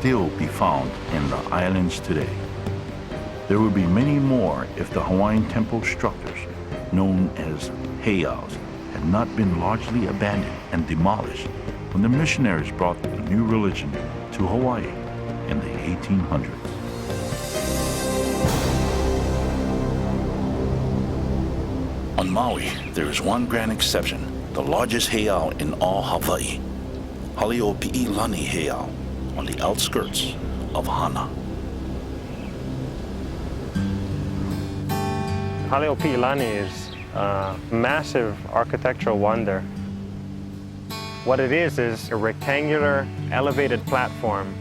still be found in the islands today. There would be many more if the Hawaiian temple structures, known as heiaus, had not been largely abandoned and demolished when the missionaries brought the new religion to Hawaii in the 1800s. On Maui, there is one grand exception, the largest heiau in all Hawaii, Haleopi'ilani Heiau, on the outskirts of Hana. Haleopi'ilani is a massive architectural wonder. What it is a rectangular elevated platform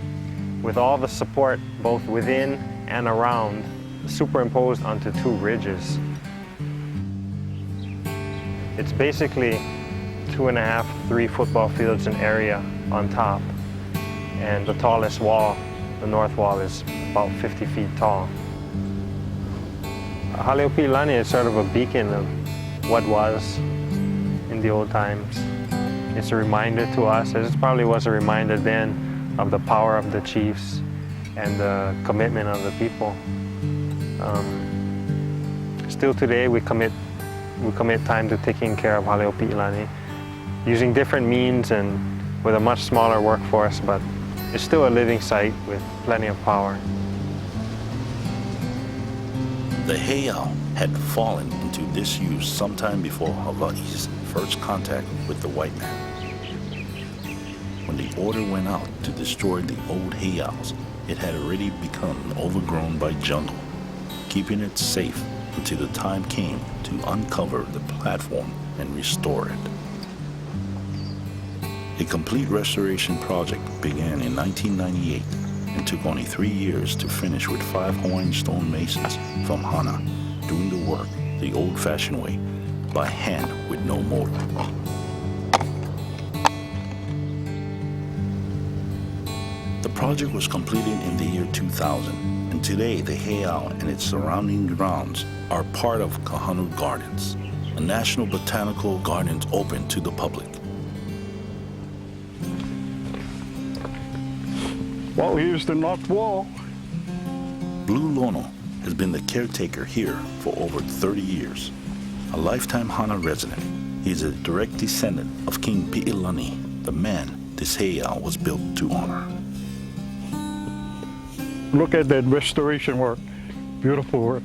with all the support both within and around superimposed onto two ridges. It's basically 2.5, 3 football fields in area on top, and the tallest wall, the north wall, is about 50 feet tall. Haleopi'ilani is sort of a beacon of what was in the old times. It's a reminder to us, as it probably was a reminder then, of the power of the chiefs and the commitment of the people. Still today, we commit time to taking care of Haleopi'ilani, using different means and with a much smaller workforce, but it's still a living site with plenty of power. The heiau had fallen into disuse sometime before Hawaii's first contact with the white man. When the order went out to destroy the old heiaus, it had already become overgrown by jungle, keeping it safe until the time came to uncover the platform and restore it. A complete restoration project began in 1998 and took only 3 years to finish, with 5 Hawaiian stone masons from Hana doing the work the old-fashioned way, by hand with no motor. The project was completed in the year 2000, and today the heiau and its surrounding grounds are part of Kahanu Gardens, a national botanical gardens open to the public. Well, here's the north wall. Blue Lono has been the caretaker here for over 30 years. A lifetime Hana resident, he is a direct descendant of King Pi'ilani, the man this heiau was built to honor. Look at that restoration work. Beautiful work.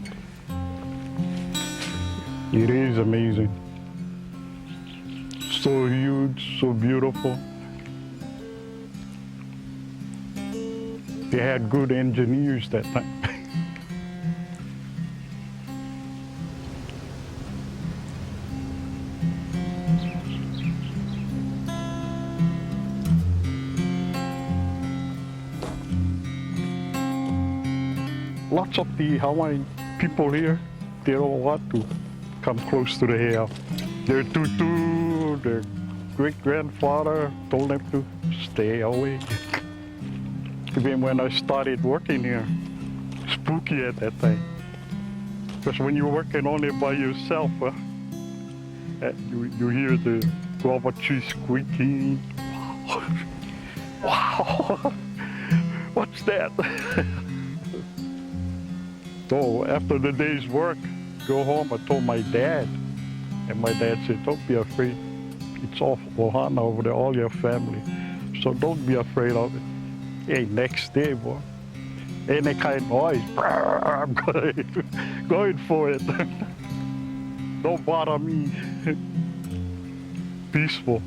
It is amazing. So huge, so beautiful. They had good engineers that time. Lots of the Hawaiian people here, they don't want to come close to the heiau. Their tutu, their great-grandfather told them to stay away. Even when I started working here, spooky at that time. Because when you're working only by yourself, you hear the guava tree squeaking. Wow, what's that? So after the day's work, go home, I told my dad. And my dad said, don't be afraid. It's all Ohana over there, all your family. So don't be afraid of it. Hey, next day, boy, any kind of noise, I'm going for it. Don't bother me. Peaceful.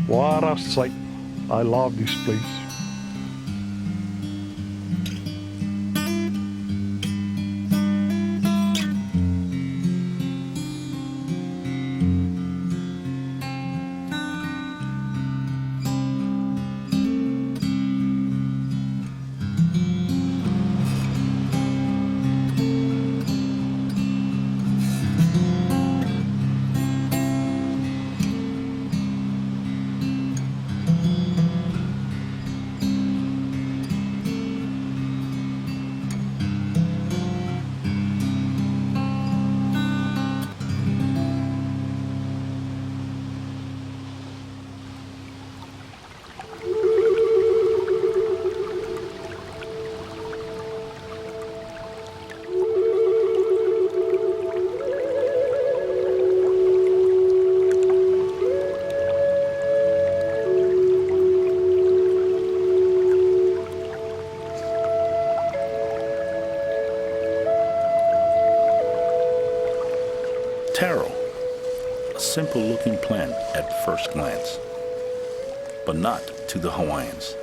What a sight. I love this place. simple-looking plant at first glance, but not to the Hawaiians.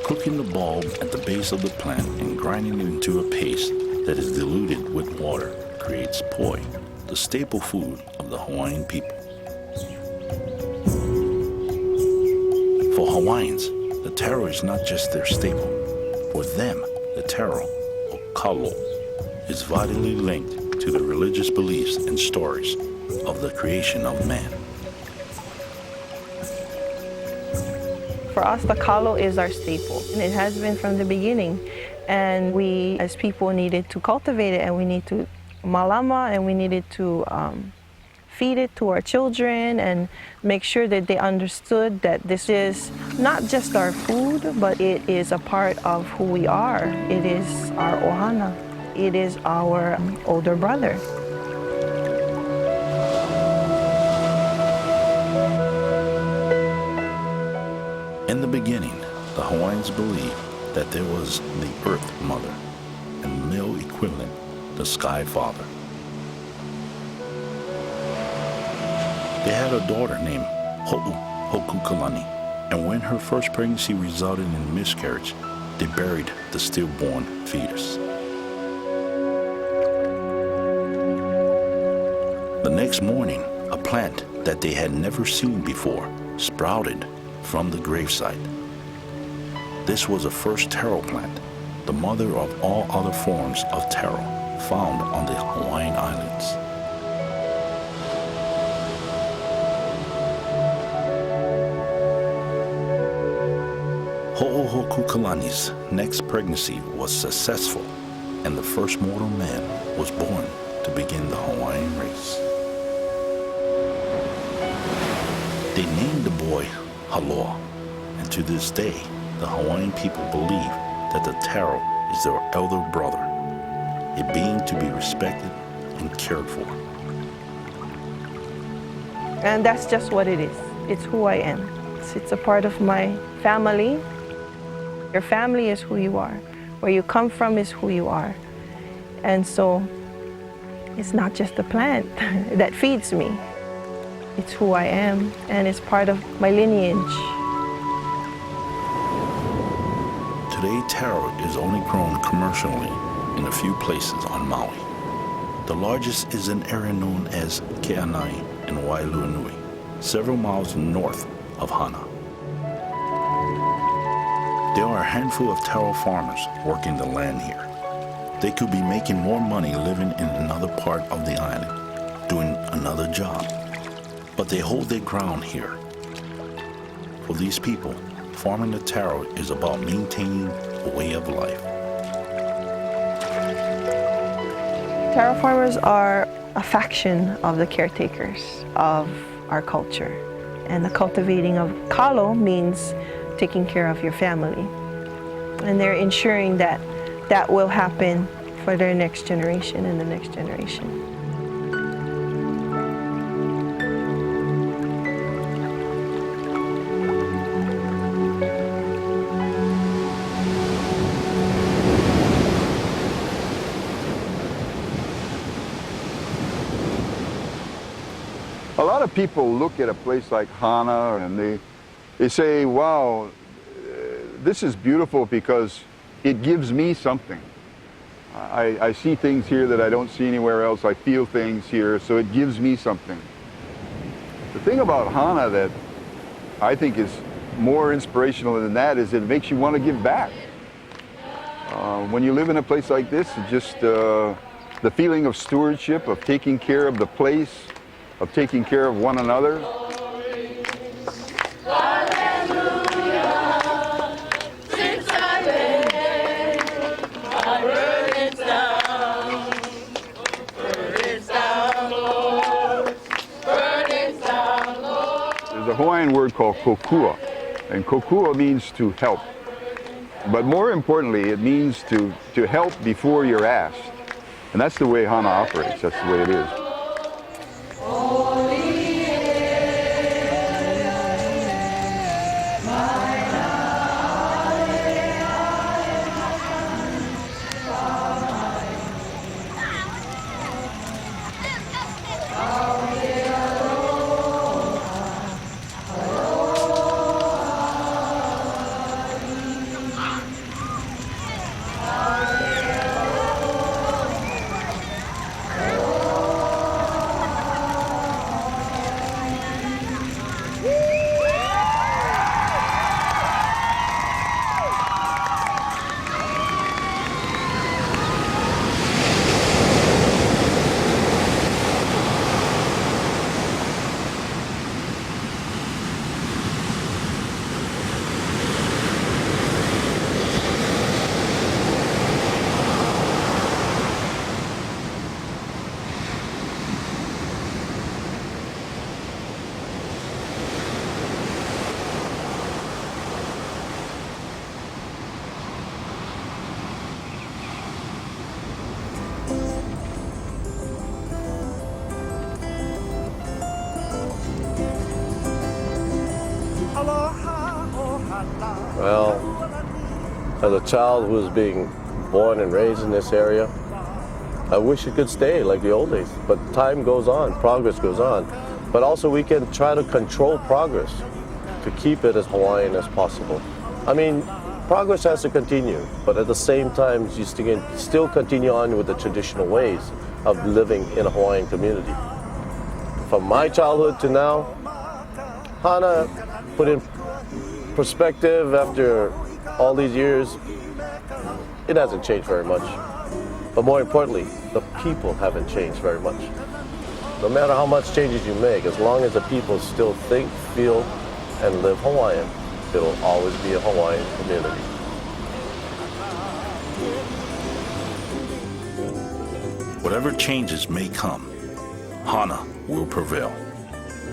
Cooking the bulb at the base of the plant and grinding it into a paste that is diluted with water creates poi, the staple food of the Hawaiian people. For Hawaiians, the taro is not just their staple. For them, the taro, or kalo, is vitally linked to the religious beliefs and stories of the creation of man. For us, the kalo is our staple, and it has been from the beginning. And we, as people, needed to cultivate it, and we need to malama, and we needed to feed it to our children and make sure that they understood that this is not just our food, but it is a part of who we are. It is our ohana. It is our older brother. In the beginning, the Hawaiians believed that there was the Earth Mother and male equivalent, the Sky Father. They had a daughter named Ho'uhokukalani, and when her first pregnancy resulted in miscarriage, they buried the stillborn fetus. The next morning, a plant that they had never seen before sprouted from the gravesite. This was the first taro plant, the mother of all other forms of taro found on the Hawaiian Islands. Ho'uhokukalani's next pregnancy was successful, and the first mortal man was born to begin the Hawaiian race. They named the boy Haloa, and to this day, the Hawaiian people believe that the taro is their elder brother, a being to be respected and cared for. And that's just what it is. It's who I am. It's a part of my family. Your family is who you are. Where you come from is who you are. And so it's not just a plant that feeds me. It's who I am, and it's part of my lineage. Today, taro is only grown commercially in a few places on Maui. The largest is an area known as Ke'anai in Wailuanui, several miles north of Hana. There are a handful of taro farmers working the land here. They could be making more money living in another part of the island, doing another job. But they hold their ground here. For these people, farming the taro is about maintaining a way of life. Taro farmers are a faction of the caretakers of our culture. And the cultivating of kalo means taking care of your family. And they're ensuring that that will happen for their next generation and the next generation. A lot of people look at a place like Hana and they say, wow, this is beautiful because it gives me something. I see things here that I don't see anywhere else. I feel things here, so it gives me something. The thing about Hana that I think is more inspirational than that is it makes you want to give back. When you live in a place like this, it's just the feeling of stewardship, of taking care of the place, of taking care of one another. There's a Hawaiian word called kokua, and kokua means to help. But more importantly, it means to help before you're asked. And that's the way Hana operates, that's the way it is. As a child who was being born and raised in this area, I wish it could stay like the old days, but time goes on, progress goes on. But also we can try to control progress to keep it as Hawaiian as possible. I mean, progress has to continue, but at the same time, you still continue on with the traditional ways of living in a Hawaiian community. From my childhood to now, Hana put in perspective after all these years, it hasn't changed very much. But more importantly, the people haven't changed very much. No matter how much changes you make, as long as the people still think, feel, and live Hawaiian, it'll always be a Hawaiian community. Whatever changes may come, Hana will prevail.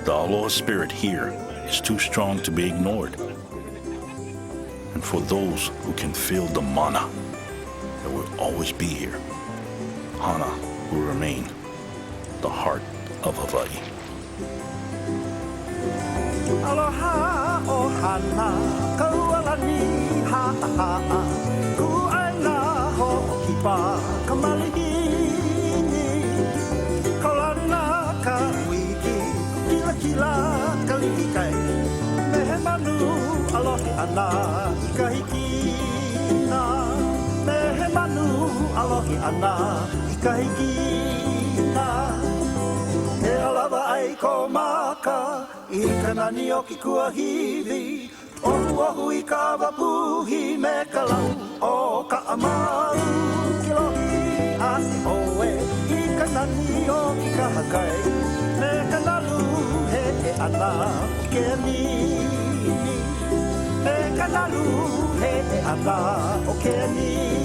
The aloha spirit here is too strong to be ignored. And for those who can feel the mana that will always be here, Hana will remain the heart of Hawaii. Aloha o Hana, kaualani ha'a, ku'aina ho'okipa, kamalihini, kaulana ka wiki, kila kila kalihikai, mehe manu alohi ana, ikahikina, mehe manu alohi ana, ikahikina, he alawa ai ko maka, I kanani o ki kuahiwi, ohu ohu I ka wapuhi me ka lau o ka amau. Ki lohi asi oe, I kanani o ki ka hakai, me ka nalu he e ana o ke nini. Me ka nalu he e ana o ke nini.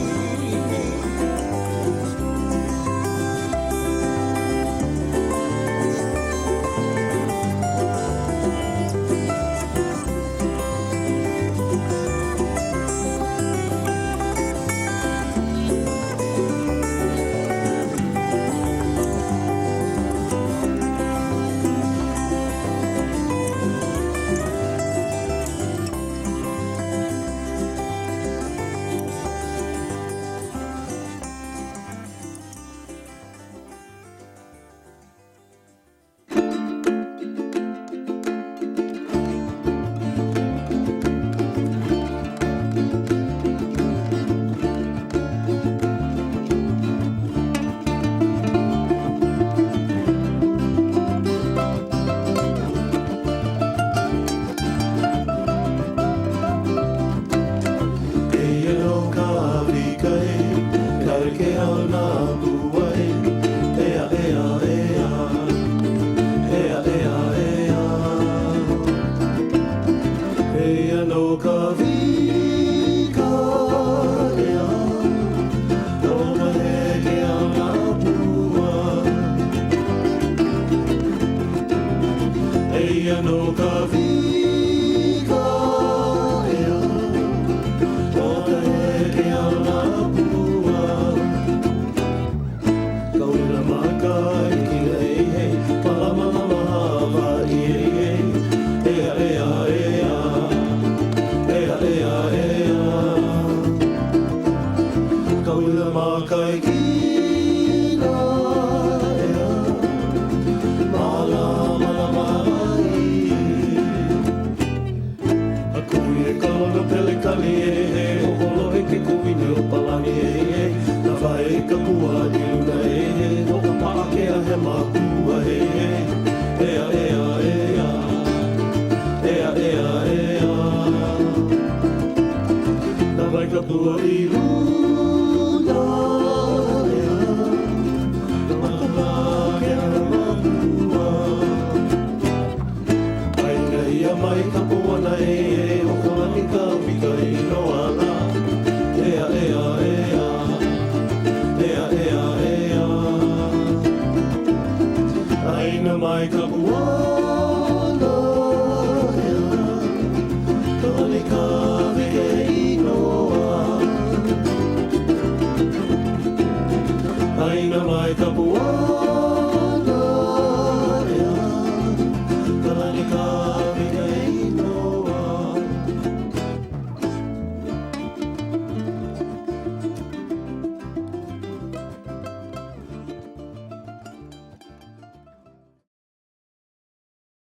Ka pua ni luna e he, o ka pākea he mākua he he.